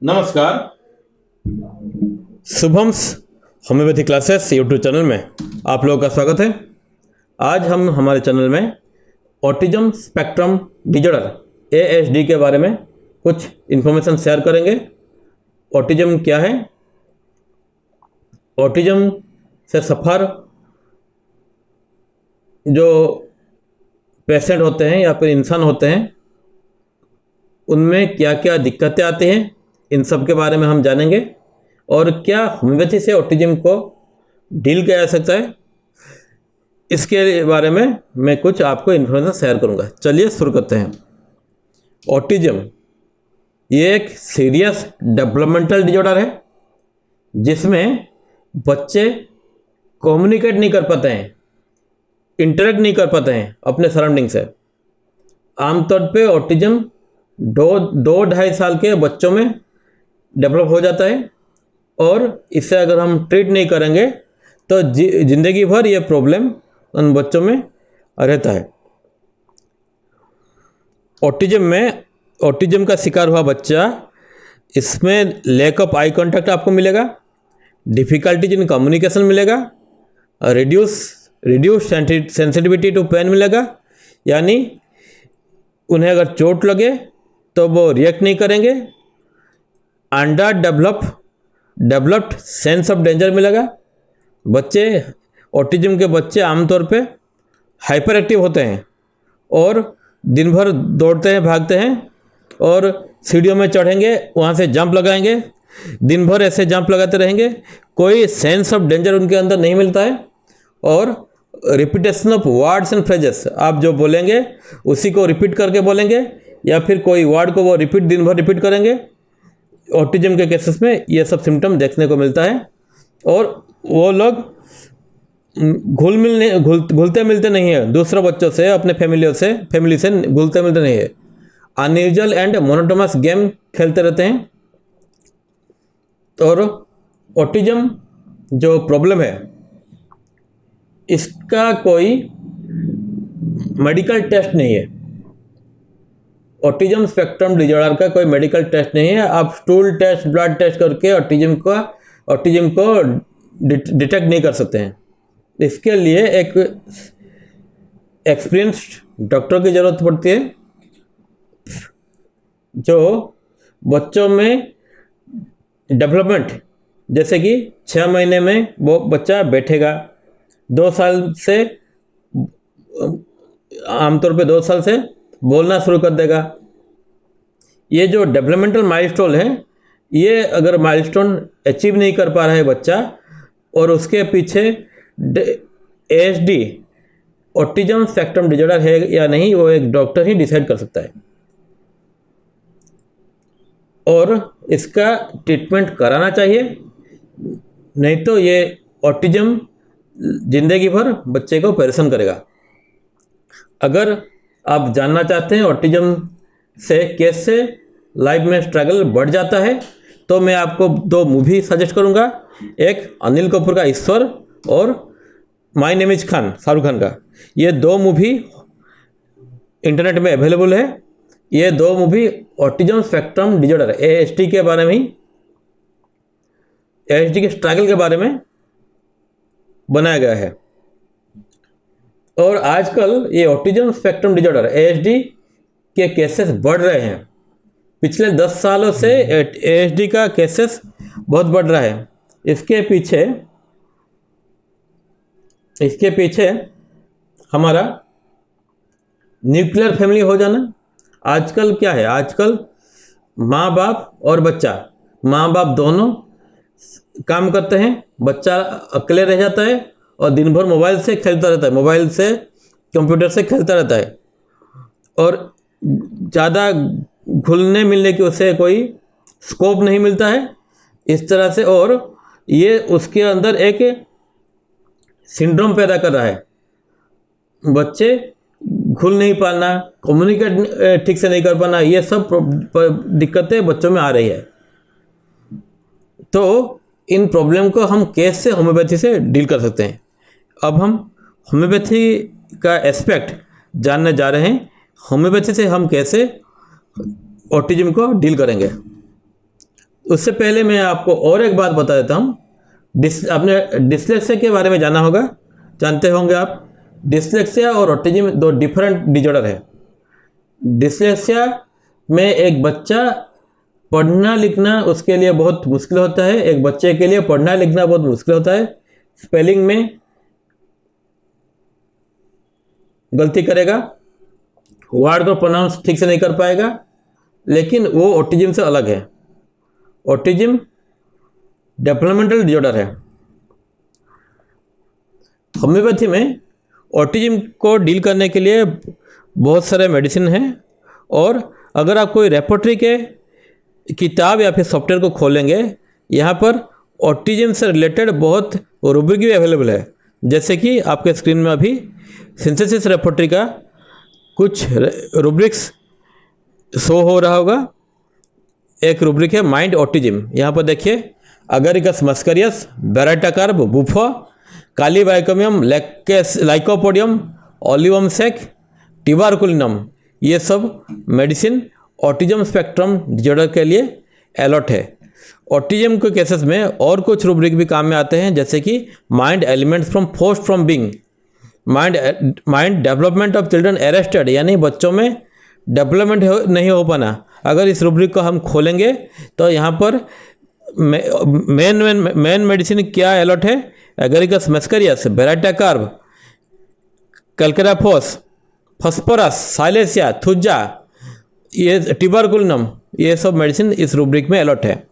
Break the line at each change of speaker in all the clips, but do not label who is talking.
नमस्कार। Shubham's homeopathy classes YouTube channel में आप लोगों का स्वागत है। आज हम हमारे चैनल में ऑटिज्म स्पेक्ट्रम डिजॉर्डर ASD के बारे में कुछ इन्फॉर्मेशन शेयर करेंगे। ऑटिज्म क्या है, ऑटिज्म से सफ़र जो पेशेंट होते हैं या फिर इंसान होते हैं उनमें क्या क्या दिक्कतें आती हैं, इन सब के बारे में हम जानेंगे और क्या होम्योपैथी से ऑटिज्म को डील किया जा सकता है, इसके बारे में मैं कुछ आपको इन्फॉर्मेशन शेयर करूंगा। चलिए शुरू करते हैं। ऑटिज्म ये एक सीरियस डेवलपमेंटल डिजॉर्डर है जिसमें बच्चे कम्युनिकेट नहीं कर पाते हैं, इंटरेक्ट नहीं कर पाते हैं अपने सराउंडिंग से। आमतौर पे ऑटिज्म दो ढाई साल के बच्चों में डेवलप हो जाता है और इसे अगर हम ट्रीट नहीं करेंगे तो ज़िंदगी भर ये प्रॉब्लम उन बच्चों में रहता है। ऑटिज्म का शिकार हुआ बच्चा, इसमें लैक ऑफ आई कांटेक्ट आपको मिलेगा, डिफ़िकल्टीज इन कम्युनिकेशन मिलेगा, रिड्यूस सेंसिटिविटी टू पेन मिलेगा, यानी उन्हें अगर चोट लगे तो वो रिएक्ट नहीं करेंगे। Under developed sense of danger मिलेगा। ऑटिज्म के बच्चे आमतौर पे हाइपर एक्टिव होते हैं और दिन भर दौड़ते हैं, भागते हैं और सीढ़ियों में चढ़ेंगे, वहाँ से जंप लगाएंगे, दिन भर ऐसे जंप लगाते रहेंगे। कोई सेंस ऑफ डेंजर उनके अंदर नहीं मिलता है और repetition of words and phrases, आप जो बोलेंगे उसी को रिपीट करके बोलेंगे या फिर कोई वर्ड को वो दिन भर रिपीट करेंगे। ऑटिज्म के केसेस में ये सब सिम्टम देखने को मिलता है और वो लोग घुलते मिलते नहीं है दूसरे बच्चों से, अपने फैमिली से घुलते मिलते नहीं है। अनयूजुअल एंड मोनोटोनस गेम खेलते रहते हैं। और ऑटिज्म जो प्रॉब्लम है इसका कोई मेडिकल टेस्ट नहीं है। ऑटिज्म स्पेक्ट्रम डिजॉर्डर का कोई मेडिकल टेस्ट नहीं है। आप स्टूल टेस्ट, ब्लड टेस्ट करके ऑटिज्म को डिटेक्ट नहीं कर सकते हैं। इसके लिए एक एक्सपीरियंस्ड डॉक्टर की ज़रूरत पड़ती है जो बच्चों में डेवलपमेंट, जैसे कि 6 महीने में वो बच्चा बैठेगा, 2 साल से आमतौर पे 2 साल से बोलना शुरू कर देगा। ये जो डेवलपमेंटल माइलस्टोन है, ये अगर माइलस्टोन अचीव नहीं कर पा रहा है बच्चा और उसके पीछे ASD ऑटिज्म स्पेक्ट्रम डिजॉर्डर है या नहीं, वो एक डॉक्टर ही डिसाइड कर सकता है और इसका ट्रीटमेंट कराना चाहिए। नहीं तो ये ऑटिज्म जिंदगी भर बच्चे को परेशान करेगा। अगर आप जानना चाहते हैं ऑटिज्म से कैसे लाइफ में स्ट्रगल बढ़ जाता है तो मैं आपको 2 मूवी सजेस्ट करूंगा। एक अनिल कपूर का ईश्वर और my name is Khan, Shahrukh Khan का। ये 2 मूवी इंटरनेट में अवेलेबल है। ये 2 movie autism spectrum disorder ASD के बारे में ही, ASD के स्ट्रगल के बारे में बनाया गया है। और आजकल ये ऑटिज्म स्पेक्ट्रम डिजॉर्डर ASD के केसेस बढ़ रहे हैं। पिछले 10 सालों से ASD का केसेस बहुत बढ़ रहा है। इसके पीछे हमारा न्यूक्लियर फैमिली हो जाना। आजकल क्या है, आजकल माँ बाप और बच्चा, माँ बाप दोनों काम करते हैं, बच्चा अकेले रह जाता है और दिन भर मोबाइल से खेलता रहता है, मोबाइल से, कंप्यूटर से खेलता रहता है और ज़्यादा घुलने मिलने की उसे कोई स्कोप नहीं मिलता है इस तरह से। और ये उसके अंदर एक सिंड्रोम पैदा कर रहा है। बच्चे घुल नहीं पाना, कम्युनिकेट ठीक से नहीं कर पाना, ये सब दिक्कतें बच्चों में आ रही है। तो इन प्रॉब्लम को हम कैसे होम्योपैथी से डील कर सकते हैं, अब हम होम्योपैथी का एस्पेक्ट जानने जा रहे हैं। होम्योपैथी से हम कैसे ऑटिज्म को डील करेंगे। उससे पहले मैं आपको और एक बात बता देता हूँ। आपने डिस्लेक्सिया के बारे में जाना होगा, जानते होंगे आप। डिस्लेक्सिया और ऑटिज्म दो डिफरेंट डिजॉर्डर है। डिस्लेक्सिया में एक बच्चा पढ़ना लिखना उसके लिए बहुत मुश्किल होता है। एक बच्चे के लिए पढ़ना लिखना बहुत मुश्किल होता है। स्पेलिंग में गलती करेगा, वर्ड को प्रोनाउंस ठीक से नहीं कर पाएगा, लेकिन वो ऑटिज्म से अलग है। ऑटिज्म डेवलपमेंटल डिजॉर्डर है। होम्योपैथी में ऑटिज्म को डील करने के लिए बहुत सारे मेडिसिन हैं, और अगर आप कोई रेपोर्टरी के किताब या फिर सॉफ्टवेयर को खोलेंगे, यहाँ पर ऑटिज्म से रिलेटेड बहुत रूब्रिक भी अवेलेबल है। जैसे कि आपके स्क्रीन में अभी सिंथेसिस रेपोर्टरी का कुछ रूब्रिक्स शो हो रहा होगा। एक रूब्रिक है माइंड ऑटिज्म। यहाँ पर देखिए, अगरिकस मस्करियस, बेराटाकार्ब, बुफा, कालीबाइकोमियम, लाइकोपोडियम, ओलिवम सेक, टिबारकुलिनम, ये सब मेडिसिन ऑटिज्म स्पेक्ट्रम डिजॉर्डर के लिए अलॉट है। ऑटिज्म के केसेस में और कुछ रूब्रिक भी काम में आते हैं, जैसे कि mind elements from forced from being, mind development of children arrested, यानी बच्चों में डेवलपमेंट नहीं हो पाना। अगर इस रूब्रिक को हम खोलेंगे तो यहाँ पर मेन मेडिसिन क्या अलॉट है? एगरिकस मस्करियस, बेराटाकार्ब, कैल्केराफोस, फॉस्फोरस, साइलेसिया, थुजा, ये टिबारकुलिनम, ये सब मेडिसिन इस रूब्रिक में अलॉट है।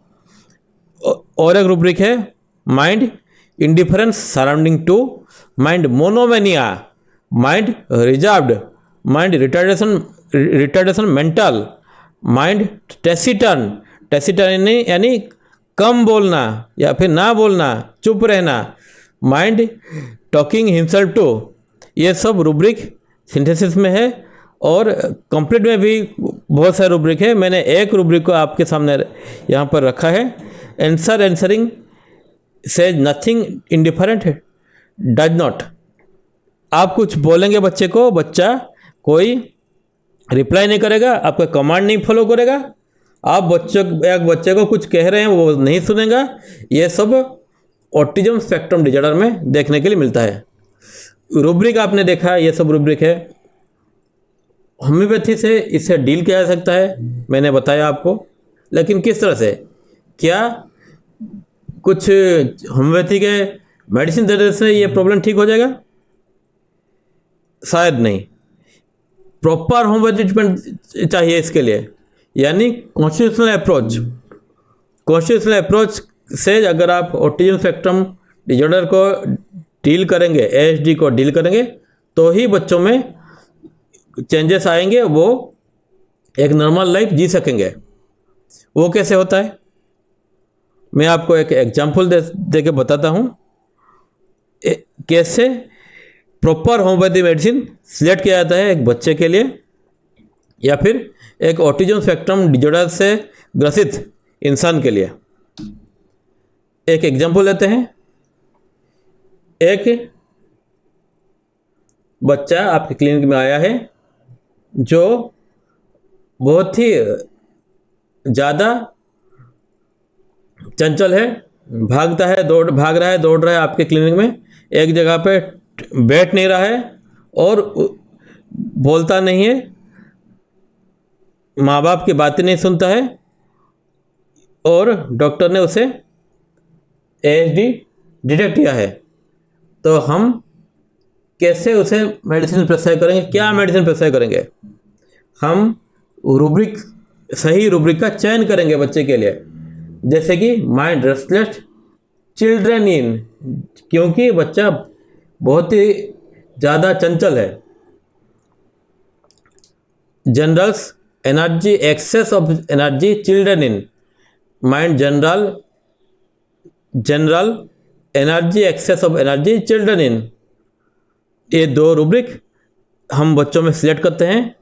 और एक रूब्रिक है mind indifference surrounding to, mind monomania, mind reserved, mind retardation mental, mind taciturn यानी कम बोलना या फिर ना बोलना, चुप रहना, माइंड टॉकिंग हिमसेल्फ टू, ये सब रूब्रिक सिंथेसिस में है। और कंप्लीट में भी बहुत सारे रूब्रिक है। मैंने एक रूब्रिक को आपके सामने यहाँ पर रखा है। Answering says nothing, indifferent does not. आप कुछ बोलेंगे बच्चे को, बच्चा कोई रिप्लाई नहीं करेगा, आपका कमांड नहीं फॉलो करेगा। आप बच्चे को कुछ कह रहे हैं, वो नहीं सुनेगा। ये सब ऑटिज्म स्पेक्ट्रम डिजॉर्डर में देखने के लिए मिलता है। रूब्रिक आपने देखा, ये सब रूब्रिक है। होम्योपैथी से इसे डील किया जा सकता है, मैंने बताया आपको, लेकिन किस तरह से? क्या कुछ होम्योपैथी के मेडिसिन देने से ये प्रॉब्लम ठीक हो जाएगा? शायद नहीं। प्रॉपर होम्योपैथी ट्रीटमेंट चाहिए इसके लिए, यानी कॉन्स्टिट्यूशनल अप्रोच से अगर आप ऑटिज्म स्पेक्ट्रम डिजॉर्डर को डील करेंगे, ASD को डील करेंगे, तो ही बच्चों में चेंजेस आएंगे, वो एक नॉर्मल लाइफ जी सकेंगे। वो कैसे होता है, मैं आपको एक एग्जांपल दे के बताता हूँ। कैसे प्रॉपर होम्योपैथी मेडिसिन सिलेक्ट किया जाता है एक बच्चे के लिए या फिर एक ऑटिज्म स्पेक्ट्रम डिजॉर्डर से ग्रसित इंसान के लिए। एक एग्जांपल लेते हैं। एक बच्चा आपके क्लिनिक में आया है जो बहुत ही ज़्यादा चंचल है, भाग रहा है, दौड़ रहा है आपके क्लिनिक में, एक जगह पे बैठ नहीं रहा है और बोलता नहीं है, माँ बाप की बातें नहीं सुनता है, और डॉक्टर ने उसे ASD डिटेक्ट किया है। तो हम कैसे उसे मेडिसिन प्रेस्क्राइब करेंगे? क्या मेडिसिन प्रेस्क्राइब करेंगे? हम सही रूब्रिक का चयन करेंगे बच्चे के लिए, जैसे कि माइंड रेस्टलेस चिल्ड्रन इन, क्योंकि बच्चा बहुत ही ज़्यादा चंचल है। Generals energy, excess of energy children in, mind general energy, excess of energy children in, ये दो रूब्रिक हम बच्चों में सिलेक्ट करते हैं।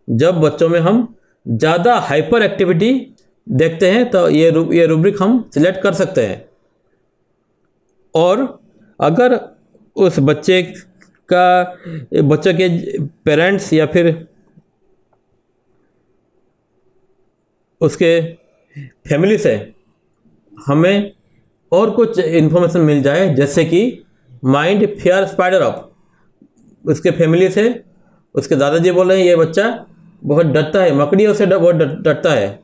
जब बच्चों में हम ज़्यादा हाइपर एक्टिविटी देखते हैं तो ये रूब्रिक हम सिलेक्ट कर सकते हैं। और अगर उस बच्चे के पेरेंट्स या फिर उसके फैमिली से हमें और कुछ इन्फॉर्मेशन मिल जाए, जैसे कि माइंड फियर स्पाइडर ऑफ, उसके फैमिली से उसके दादाजी बोल रहे हैं ये बच्चा बहुत डरता है, मकड़ियों से बहुत डरता है,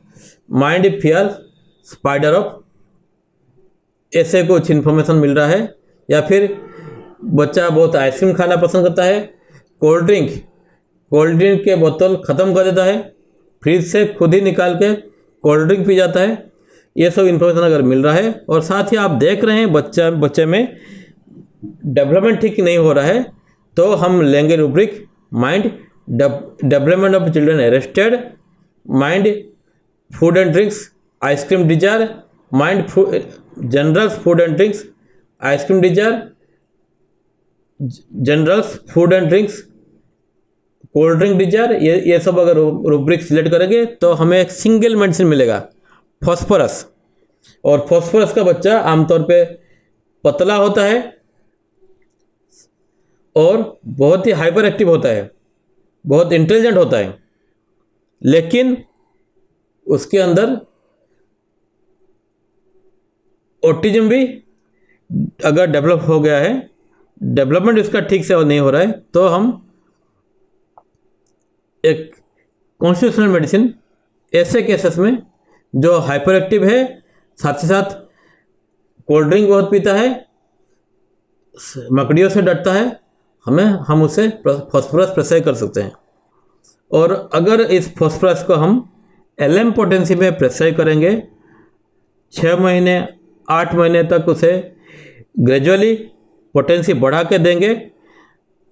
माइंड फियर स्पाइडर ऑफ, ऐसे कुछ इन्फॉर्मेशन मिल रहा है। या फिर बच्चा बहुत आइसक्रीम खाना पसंद करता है, कोल्ड ड्रिंक के बोतल ख़त्म कर देता है, फ्रिज से खुद ही निकाल के कोल्ड ड्रिंक पी जाता है, ये सब इन्फॉर्मेशन अगर मिल रहा है और साथ ही आप देख रहे हैं बच्चे में डेवलपमेंट ठीक नहीं हो रहा है, तो हम लेंगे rubric mind development of children arrested, mind food and drinks ice cream desire, mind generals food and drinks ice cream desire, generals food and drinks cold drink desire, ये सब अगर रूब्रिक सिलेक्ट करेंगे तो हमें एक सिंगल मेडिसिन मिलेगा, फॉस्फोरस। और phosphorus का बच्चा आमतौर पे पतला होता है और बहुत ही हाइपर एक्टिव होता है, बहुत इंटेलिजेंट होता है, लेकिन उसके अंदर ऑटिज्म भी अगर डेवलप हो गया है, डेवलपमेंट इसका ठीक से नहीं हो रहा है, तो हम एक कॉन्स्टिट्यूशनल मेडिसिन ऐसे केसेस में जो हाइपर एक्टिव है, साथ ही साथ कोल्ड ड्रिंक बहुत पीता है, मकड़ियों से डरता है, हम उसे फॉस्फोरस प्रेस्क्राइब कर सकते हैं। और अगर इस फॉस्फोरस को हम LM पोटेंसी में प्रेस्क्राइब करेंगे, 6 महीने 8 महीने तक उसे ग्रेजुअली पोटेंसी बढ़ा के देंगे,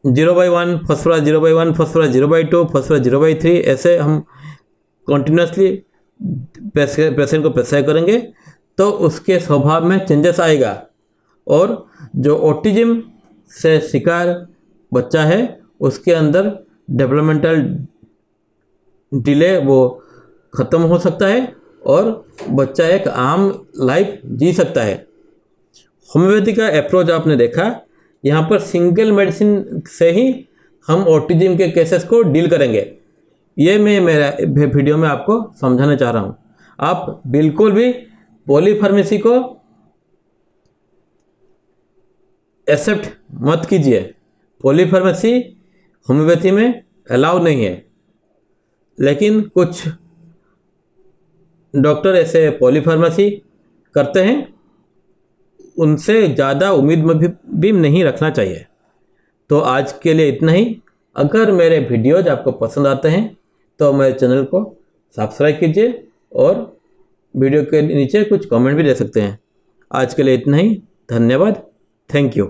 0/1 फॉस्फोरस, 0/1 फॉस्फोरस, 0/2 फॉस्फोरस, 0/3, ऐसे हम कंटिन्यूसली पेशेंट को प्रेस्क्राइब करेंगे, तो उसके स्वभाव में चेंजेस आएगा और जो ऑटिज्म से शिकार बच्चा है उसके अंदर डेवलपमेंटल डिले वो ख़त्म हो सकता है और बच्चा एक आम लाइफ जी सकता है। होम्योपैथी का अप्रोच आपने देखा, यहाँ पर सिंगल मेडिसिन से ही हम ऑटिज्म के केसेस को डील करेंगे, ये मैं मेरा वीडियो में आपको समझाना चाह रहा हूँ। आप बिल्कुल भी पॉलीफार्मेसी को एक्सेप्ट मत कीजिए, पॉलीफार्मेसी होम्योपैथी में अलाउ नहीं है, लेकिन कुछ डॉक्टर ऐसे पॉलीफार्मेसी करते हैं, उनसे ज़्यादा उम्मीद भी नहीं रखना चाहिए। तो आज के लिए इतना ही। अगर मेरे वीडियोज आपको पसंद आते हैं तो मेरे चैनल को सब्सक्राइब कीजिए और वीडियो के नीचे कुछ कमेंट भी दे सकते हैं। आज के लिए इतना ही, धन्यवाद, थैंक यू।